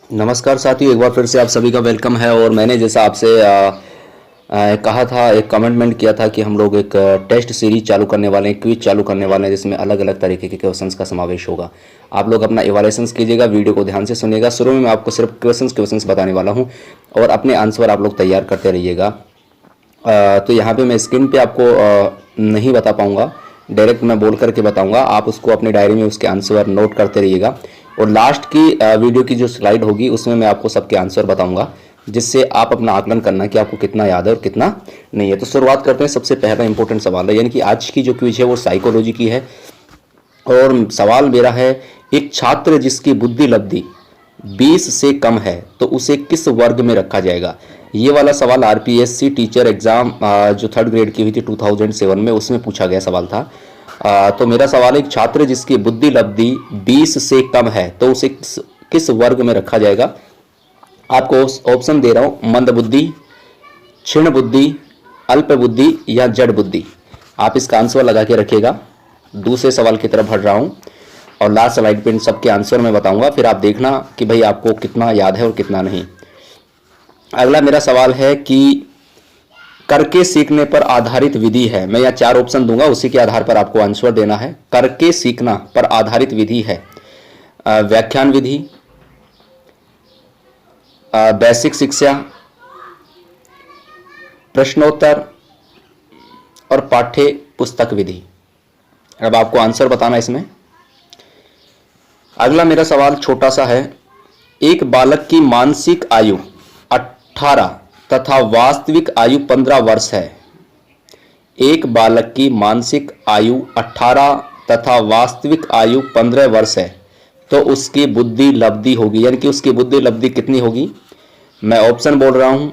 नमस्कार साथियों, एक बार फिर से आप सभी का वेलकम है। और मैंने जैसा आपसे कहा था, एक कमिटमेंट किया था कि हम लोग एक टेस्ट सीरीज चालू करने वाले हैं, क्विज चालू करने वाले हैं, जिसमें अलग अलग तरीके के क्वेश्चंस का समावेश होगा। आप लोग अपना इवैल्यूएशंस कीजिएगा, वीडियो को ध्यान से सुनिएगा। शुरू में मैं आपको सिर्फ क्वेश्चंस बताने वाला हूँ और अपने आंसर आप लोग तैयार करते रहिएगा। तो यहाँ पे मैं स्क्रीन पे आपको नहीं बता पाऊँगा, डायरेक्ट मैं बोल करके बताऊँगा। आप उसको अपनी डायरी में उसके आंसर नोट करते रहिएगा और लास्ट की वीडियो की जो स्लाइड होगी उसमें मैं आपको सबके आंसर बताऊँगा, जिससे आप अपना आकलन करना कि आपको कितना याद है और कितना नहीं है। तो शुरुआत करते हैं। सबसे पहला इंपॉर्टेंट सवाल है, यानी कि आज की जो क्विज है वो साइकोलॉजी की है। और सवाल मेरा है, एक छात्र जिसकी बुद्धि लब्धि 20 से कम है तो उसे किस वर्ग में रखा जाएगा। ये वाला सवाल आरपीएससी टीचर एग्जाम जो 3rd ग्रेड की हुई थी 2007 में, उसमें पूछा गया सवाल था। तो मेरा सवाल है, एक छात्र जिसकी बुद्धि लब्धि 20 से कम है तो उसे किस वर्ग में रखा जाएगा। आपको ऑप्शन दे रहा हूँ, मंद बुद्धि, क्षीण बुद्धि, अल्प बुद्धि या जड़ बुद्धि। आप इसका आंसर लगा के रखिएगा। दूसरे सवाल की तरफ बढ़ रहा हूँ और लास्ट स्लाइड पे इन सबके आंसर मैं बताऊंगा, फिर आप देखना कि भाई आपको कितना याद है और कितना नहीं। अगला मेरा सवाल है कि करके सीखने पर आधारित विधि है। मैं यहाँ 4 ऑप्शन दूंगा, उसी के आधार पर आपको आंसर देना है। करके सीखना पर आधारित विधि है व्याख्यान विधि, बेसिक शिक्षा, प्रश्नोत्तर और पाठ्य पुस्तक विधि। अब आपको आंसर बताना इसमें। अगला मेरा सवाल छोटा सा है, एक बालक की मानसिक आयु 18 तथा वास्तविक आयु 15 वर्ष है। एक बालक की मानसिक आयु 18 तथा वास्तविक आयु 15 वर्ष है तो उसकी बुद्धि लब्धि होगी, यानी कि उसकी बुद्धि लब्धि कितनी होगी। मैं ऑप्शन बोल रहा हूं,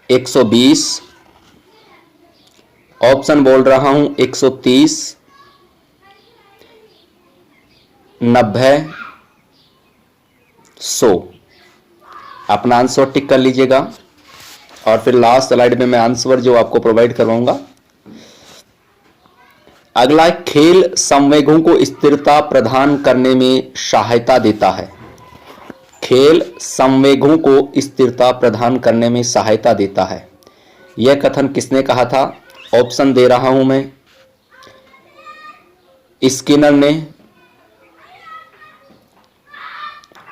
120, ऑप्शन बोल रहा हूं 130, 90, 100। अपना आंसर टिक कर लीजिएगा और फिर लास्ट स्लाइड में मैं आंसर जो आपको प्रोवाइड करवाऊंगा। अगला, खेल संवेगों को स्थिरता प्रदान करने में सहायता देता है। खेल संवेगों को स्थिरता प्रदान करने में सहायता देता है, यह कथन किसने कहा था। ऑप्शन दे रहा हूं मैं, स्किनर ने,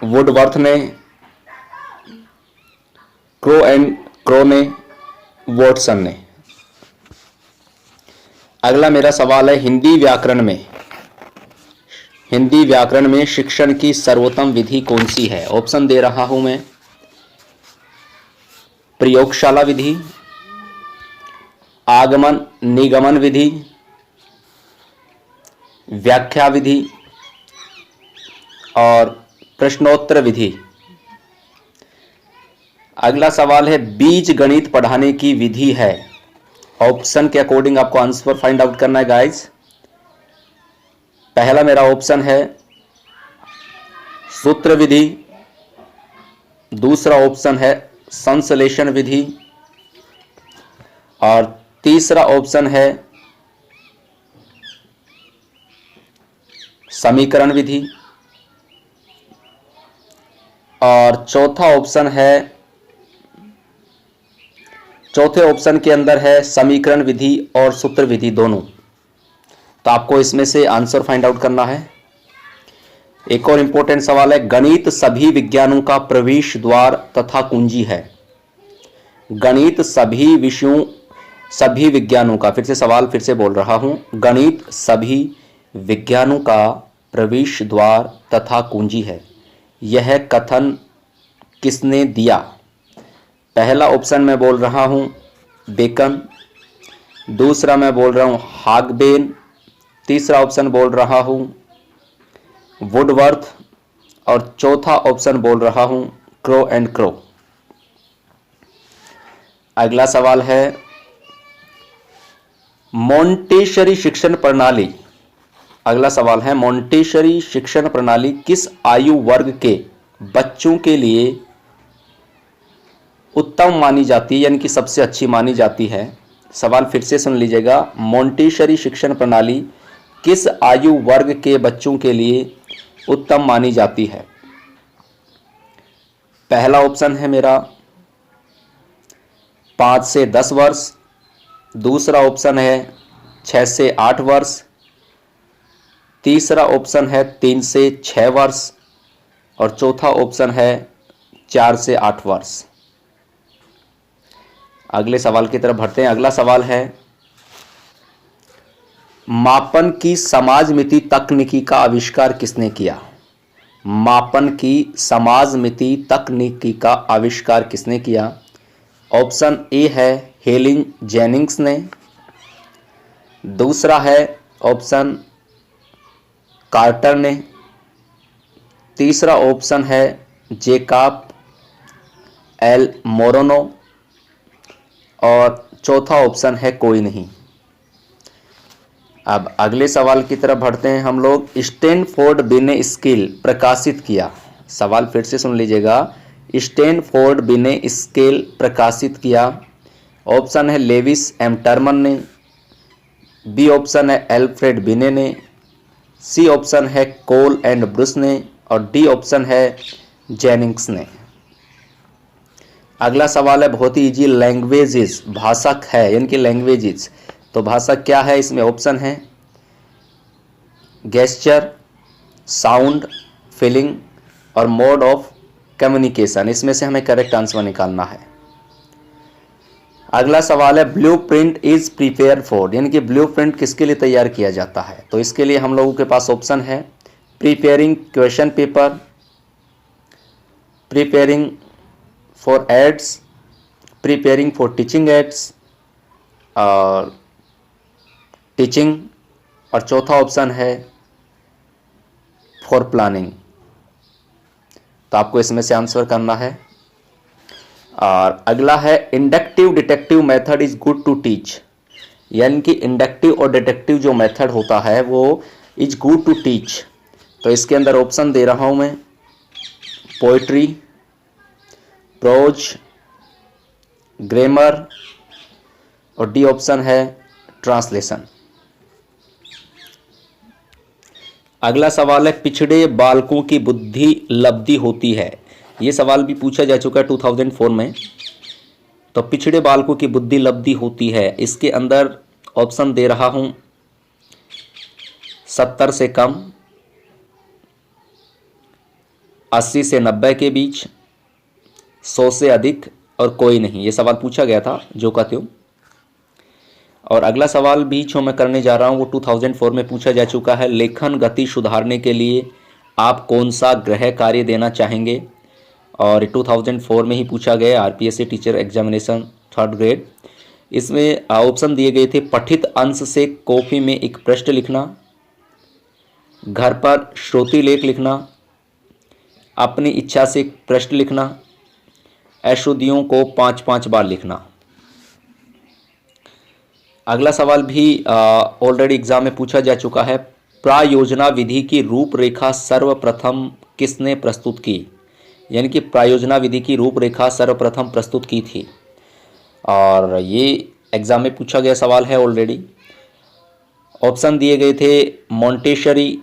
वुडवर्थ ने, क्रो ने, वॉटसन ने। अगला मेरा सवाल है, हिंदी व्याकरण में शिक्षण की सर्वोत्तम विधि कौन सी है। ऑप्शन दे रहा हूं मैं, प्रयोगशाला विधि, आगमन निगमन विधि, व्याख्या विधि और प्रश्नोत्तर विधि। अगला सवाल है, बीज गणित पढ़ाने की विधि है। ऑप्शन के अकॉर्डिंग आपको आंसर फाइंड आउट करना है गाइज। पहला मेरा ऑप्शन है सूत्र विधि, दूसरा ऑप्शन है संश्लेषण विधि और तीसरा ऑप्शन है समीकरण विधि और चौथे ऑप्शन के अंदर है समीकरण विधि और सूत्र विधि दोनों। तो आपको इसमें से आंसर फाइंड आउट करना है। एक और इंपॉर्टेंट सवाल है, गणित सभी विज्ञानों का प्रवेश द्वार तथा कुंजी है। गणित सभी विज्ञानों का, फिर से सवाल फिर से बोल रहा हूं, गणित सभी विज्ञानों का प्रवेश द्वार तथा कुंजी है, यह कथन किसने दिया। पहला ऑप्शन मैं बोल रहा हूं बेकन, दूसरा मैं बोल रहा हूं हागबेन, तीसरा ऑप्शन बोल रहा हूं वुडवर्थ और चौथा ऑप्शन बोल रहा हूं क्रो एंड क्रो। अगला सवाल है, मोंटेसरी शिक्षण प्रणाली। अगला सवाल है, मोंटेसरी शिक्षण प्रणाली किस आयु वर्ग के बच्चों के लिए उत्तम मानी जाती है, यानी कि सबसे अच्छी मानी जाती है। सवाल फिर से सुन लीजिएगा, मोंटेसरी शिक्षण प्रणाली किस आयु वर्ग के बच्चों के लिए उत्तम मानी जाती है। पहला ऑप्शन है मेरा 5 से 10 वर्ष, दूसरा ऑप्शन है 6 से 8 वर्ष, तीसरा ऑप्शन है 3 से 6 वर्ष और चौथा ऑप्शन है 4 से 8 वर्ष। अगले सवाल की तरफ बढ़ते हैं। अगला सवाल है, मापन की समाजमिति तकनीकी का आविष्कार किसने किया? मापन की समाजमिति तकनीकी का आविष्कार किसने किया? ऑप्शन ए है हेलिन जेनिंग्स ने, दूसरा है ऑप्शन कार्टर ने, तीसरा ऑप्शन है जेकब एल मोरोनो और चौथा ऑप्शन है कोई नहीं। अब अगले सवाल की तरफ बढ़ते हैं हम लोग। स्टैनफोर्ड बिने स्केल प्रकाशित किया। सवाल फिर से सुन लीजिएगा। स्टैनफोर्ड बिने स्केल प्रकाशित किया। ऑप्शन है लेविस एम टर्मन ने, बी ऑप्शन है एल्फ्रेड बिने ने, सी ऑप्शन है कोल एंड ब्रुस ने और डी ऑप्शन है जेनिंग्स ने। अगला सवाल है बहुत ही इजी, लैंग्वेजेस भाषा है यानी कि लैंग्वेजेस, तो भाषा क्या है? इसमें ऑप्शन है गेस्चर, साउंड, फीलिंग और मोड ऑफ कम्युनिकेशन। इसमें से हमें करेक्ट आंसर निकालना है। अगला सवाल है ब्लूप्रिंट इज प्रिपेयर फॉर, यानी कि ब्लूप्रिंट किसके लिए तैयार किया जाता है? तो इसके लिए हम लोगों के पास ऑप्शन है preparing question paper, preparing for aids, preparing for teaching aids और टीचिंग और चौथा ऑप्शन है फॉर प्लानिंग। तो आपको इसमें से आंसर करना है। और अगला है inductive detective method is good to teach, यानी कि इंडक्टिव और डिटेक्टिव जो मेथड होता है वो इज गुड टू टीच। तो इसके अंदर ऑप्शन दे रहा हूं मैं पोइट्री, प्रोज, ग्रामर और डी ऑप्शन है ट्रांसलेशन। अगला सवाल है पिछड़े बालकों की बुद्धि लब्धि होती है। ये सवाल भी पूछा जा चुका है 2004 में। तो पिछड़े बालकों की बुद्धि लब्धि होती है, इसके अंदर ऑप्शन दे रहा हूं 70 से कम, 80 से 90 के बीच, 100 से अधिक और कोई नहीं। ये सवाल पूछा गया था जो का त्यों। और अगला सवाल भी जो मैं करने जा रहा हूं वो 2004 में पूछा जा चुका है। लेखन गति सुधारने के लिए आप कौन सा गृह कार्य देना चाहेंगे? और 2004 में ही पूछा गया RPSC teacher examination 3rd grade. इसमें ऑप्शन दिए गए थे पठित अंश से कॉपी में एक पृष्ठ लिखना, घर पर श्रुति लेख लिखना, अपनी इच्छा से एक पृष्ठ लिखना, अशुद्धियों को 5-5 बार लिखना। अगला सवाल भी ऑलरेडी एग्जाम में पूछा जा चुका है। प्रायोजना विधि की रूपरेखा सर्वप्रथम किसने प्रस्तुत की? यानी कि प्रायोजना विधि की रूपरेखा सर्वप्रथम प्रस्तुत की थी। और ये एग्जाम में पूछा गया सवाल है ऑलरेडी। ऑप्शन दिए गए थे मॉन्टेसरी,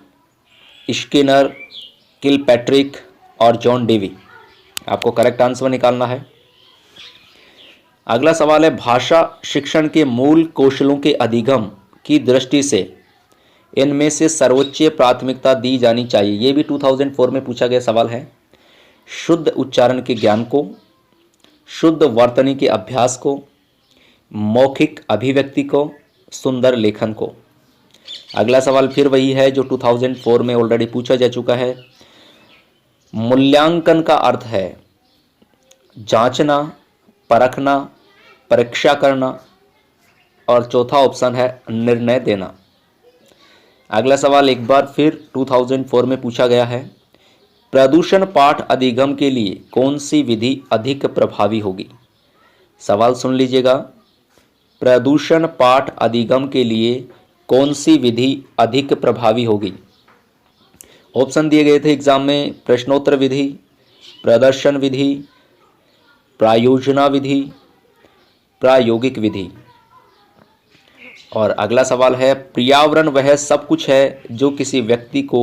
स्किनर, किलपैट्रिक और जॉन डेवी। आपको करेक्ट आंसर निकालना है। अगला सवाल है भाषा शिक्षण के मूल कौशलों के अधिगम की दृष्टि से इनमें से सर्वोच्च प्राथमिकता दी जानी चाहिए। ये भी 2004 में पूछा गया सवाल है। शुद्ध उच्चारण के ज्ञान को, शुद्ध वर्तनी के अभ्यास को, मौखिक अभिव्यक्ति को, सुंदर लेखन को। अगला सवाल फिर वही है जो 2004 में ऑलरेडी पूछा जा चुका है। मूल्यांकन का अर्थ है जांचना, परखना, परीक्षा करना और चौथा ऑप्शन है निर्णय देना। अगला सवाल एक बार फिर 2004 में पूछा गया है। प्रदूषण पाठ अधिगम के लिए कौन सी विधि अधिक प्रभावी होगी? सवाल सुन लीजिएगा। प्रदूषण पाठ अधिगम के लिए कौन सी विधि अधिक प्रभावी होगी? ऑप्शन दिए गए थे एग्जाम में प्रश्नोत्तर विधि, प्रदर्शन विधि, प्रायोजना विधि, प्रायोगिक विधि। और अगला सवाल है पर्यावरण वह सब कुछ है जो किसी व्यक्ति को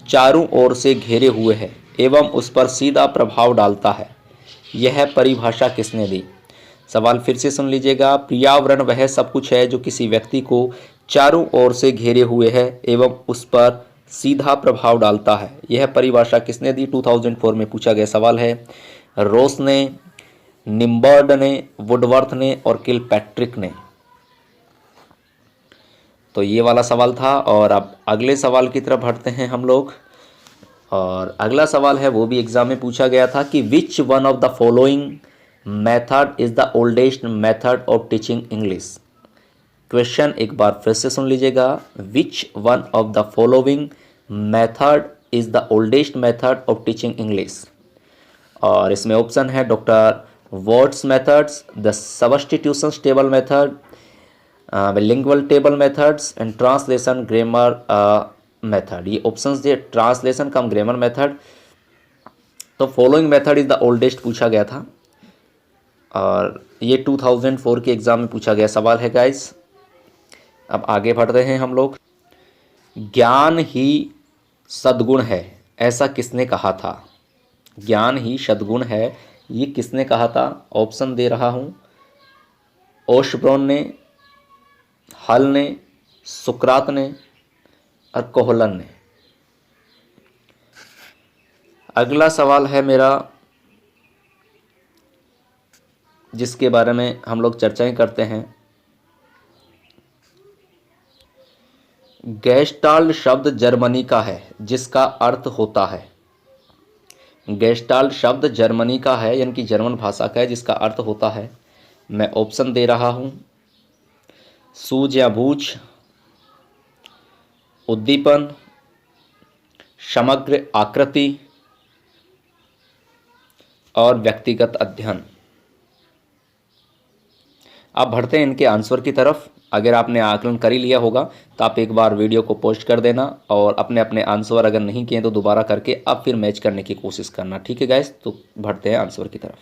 चारों ओर से घेरे हुए है एवं उस पर सीधा प्रभाव डालता है। यह परिभाषा किसने दी? सवाल फिर से सुन लीजिएगा। पर्यावरण वह सब कुछ है जो किसी व्यक्ति को चारों ओर से घेरे हुए है एवं उस पर सीधा प्रभाव डालता है। यह परिभाषा किसने दी? 2004 में पूछा गया सवाल है। रोस ने, निम्बर्ड ने, वुडवर्थ ने और किलपैट्रिक ने। तो ये वाला सवाल था और अब अगले सवाल की तरफ बढ़ते हैं हम लोग। और अगला सवाल है वो भी एग्जाम में पूछा गया था कि which one of the following method is the oldest method of teaching English. Question एक बार फिर से सुन लीजिएगा। Which one of the following method is the oldest method of teaching English. और इसमें ऑप्शन है doctor words methods, the substitution table method, bilingual table methods and translation grammar method. ये ऑप्शंस दिए, ट्रांसलेशन कम ग्रामर मेथड। तो following method is the oldest पूछा गया था और ये 2004 के एग्जाम में पूछा गया सवाल है गाइस। अब आगे बढ़ रहे हैं हम लोग। ज्ञान ही सद्गुण है ऐसा किसने कहा था? ज्ञान ही सद्गुण है ये किसने कहा था? ऑप्शन दे रहा हूं। ओशब्रोन ने, हल ने, सुकरात ने और कोहलन ने। अगला सवाल है मेरा जिसके बारे में हम लोग चर्चाएं करते हैं। गेस्टाल्ट शब्द जर्मनी का है जिसका अर्थ होता है। गेस्टाल्ट शब्द जर्मनी का है यानी कि जर्मन भाषा का है जिसका अर्थ होता है। मैं ऑप्शन दे रहा हूं। सूझ या बूझ, उद्दीपन, समग्र आकृति और व्यक्तिगत अध्ययन। आप बढ़ते हैं इनके आंसर की तरफ। अगर आपने आकलन कर ही लिया होगा तो आप एक बार वीडियो को पोस्ट कर देना और अपने अपने आंसर अगर नहीं किए तो दोबारा करके अब फिर मैच करने की कोशिश करना। ठीक है गाइस, तो बढ़ते हैं आंसर की तरफ।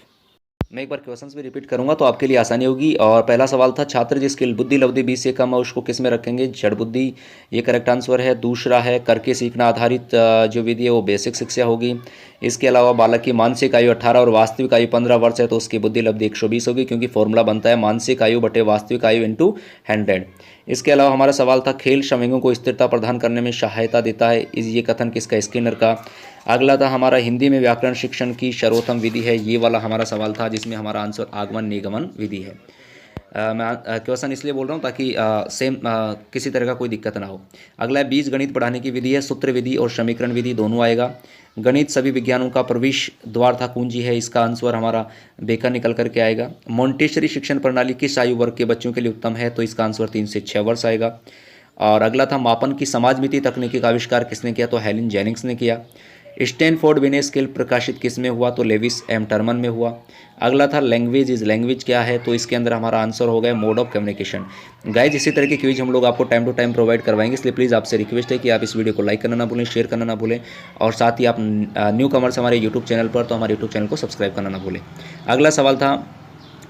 मैं एक बार क्वेश्चंस भी रिपीट करूंगा तो आपके लिए आसानी होगी। और पहला सवाल था छात्र जिसकी बुद्धि लब्धि 20 से कम है उसको किस में रखेंगे? जड़ बुद्धि, ये करेक्ट आंसर है। दूसरा है करके सीखना आधारित जो विधि है वो बेसिक शिक्षा होगी। इसके अलावा बालक की मानसिक आयु 18 और वास्तविक आयु 15 वर्ष है तो उसकी बुद्धि लब्धि 120 होगी क्योंकि फॉर्मूला बनता है मानसिक आयु बटे वास्तविक आयु इंटू 100। इसके अलावा हमारा सवाल था खेल श्रमिकों को स्थिरता प्रदान करने में सहायता देता है, ये कथन किसका? स्किनर का। अगला था हमारा हिंदी में व्याकरण शिक्षण की सर्वोत्तम विधि है, ये वाला हमारा सवाल था जिसमें हमारा आंसर आगमन निगमन विधि है। मैं क्वेश्चन इसलिए बोल रहा हूँ ताकि सेम किसी तरह का कोई दिक्कत ना हो। अगला है बीज गणित पढ़ाने की विधि है, सूत्र विधि और समीकरण विधि दोनों आएगा। गणित सभी विज्ञानों का प्रवेश द्वार था कुंजी है, इसका आंसर हमारा बेकर निकल करके आएगा। मोंटेसरी शिक्षण प्रणाली किस आयु वर्ग के बच्चों के लिए उत्तम है? तो इसका आंसर 3 से 6 वर्ष आएगा। और अगला था मापन की समाजमिति तकनीकी का आविष्कार किसने किया? तो हेलेन जेनिंग्स ने किया। स्टैनफोर्ड बिजनेस स्किल प्रकाशित किस में हुआ? तो लेविस एम टर्मन में हुआ। अगला था लैंग्वेज इज लैंग्वेज क्या है? तो इसके अंदर हमारा आंसर हो गया मोड ऑफ कम्युनिकेशन। गाइज इसी तरह की क्विज हम लोग आपको टाइम टू टाइम प्रोवाइड करवाएंगे, इसलिए प्लीज़ आपसे रिक्वेस्ट है कि आप इस वीडियो को लाइक करना ना भूलें, शेयर करना ना भूलें और साथ ही आप न्यू कमर्स हमारे यूट्यूब चैनल पर तो हमारे यूट्यूब चैनल को सब्सक्राइब करना ना भूलें। अगला सवाल था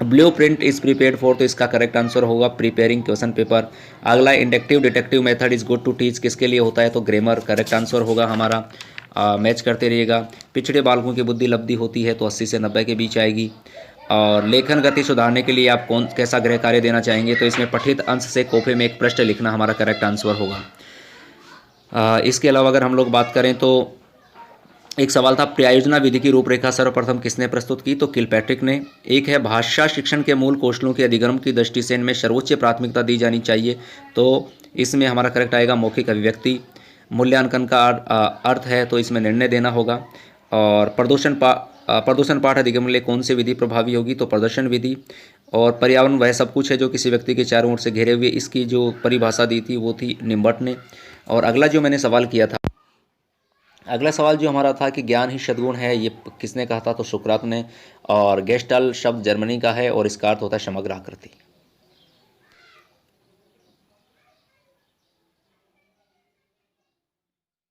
blueprint is prepared for, तो इसका करेक्ट आंसर होगा प्रिपेयरिंग क्वेश्चन पेपर। अगला inductive deductive method is good to teach, किसके लिए होता है? तो ग्रामर करेक्ट आंसर होगा हमारा। मैच करते रहिएगा। पिछड़े बालकों की बुद्धि लब्धि होती है तो 80 से 90 के बीच आएगी। और लेखन गति सुधारने के लिए आप कैसा गृह कार्य देना चाहेंगे? तो इसमें पठित अंश से कोफे में एक प्रश्न लिखना हमारा करेक्ट आंसर होगा। इसके अलावा अगर हम लोग बात करें तो एक सवाल था प्रयोजना विधि की रूपरेखा सर्वप्रथम किसने प्रस्तुत की? तो किलपैट्रिक ने। एक है भाषा शिक्षण के मूल कौशलों के अधिगम की दृष्टि से इनमें सर्वोच्च प्राथमिकता दी जानी चाहिए, तो इसमें हमारा करेक्ट आएगा मौखिक अभिव्यक्ति। मूल्यांकन का अर्थ है तो इसमें निर्णय देना होगा। और प्रदूषण पाठ अधिगम के लिए कौन सी विधि प्रभावी होगी? तो प्रदर्शन विधि। और पर्यावरण वह सब कुछ है जो किसी व्यक्ति के चारों ओर से घेरे हुए, इसकी जो परिभाषा दी थी वो थी निम्बर्ट ने। और अगला जो मैंने सवाल किया था, अगला सवाल जो हमारा था कि ज्ञान ही सद्गुण है, ये किसने कहा था? तो सुकरात ने। और गेस्टाल्ट शब्द जर्मनी का है और इसका अर्थ होता है समग्र आकृति।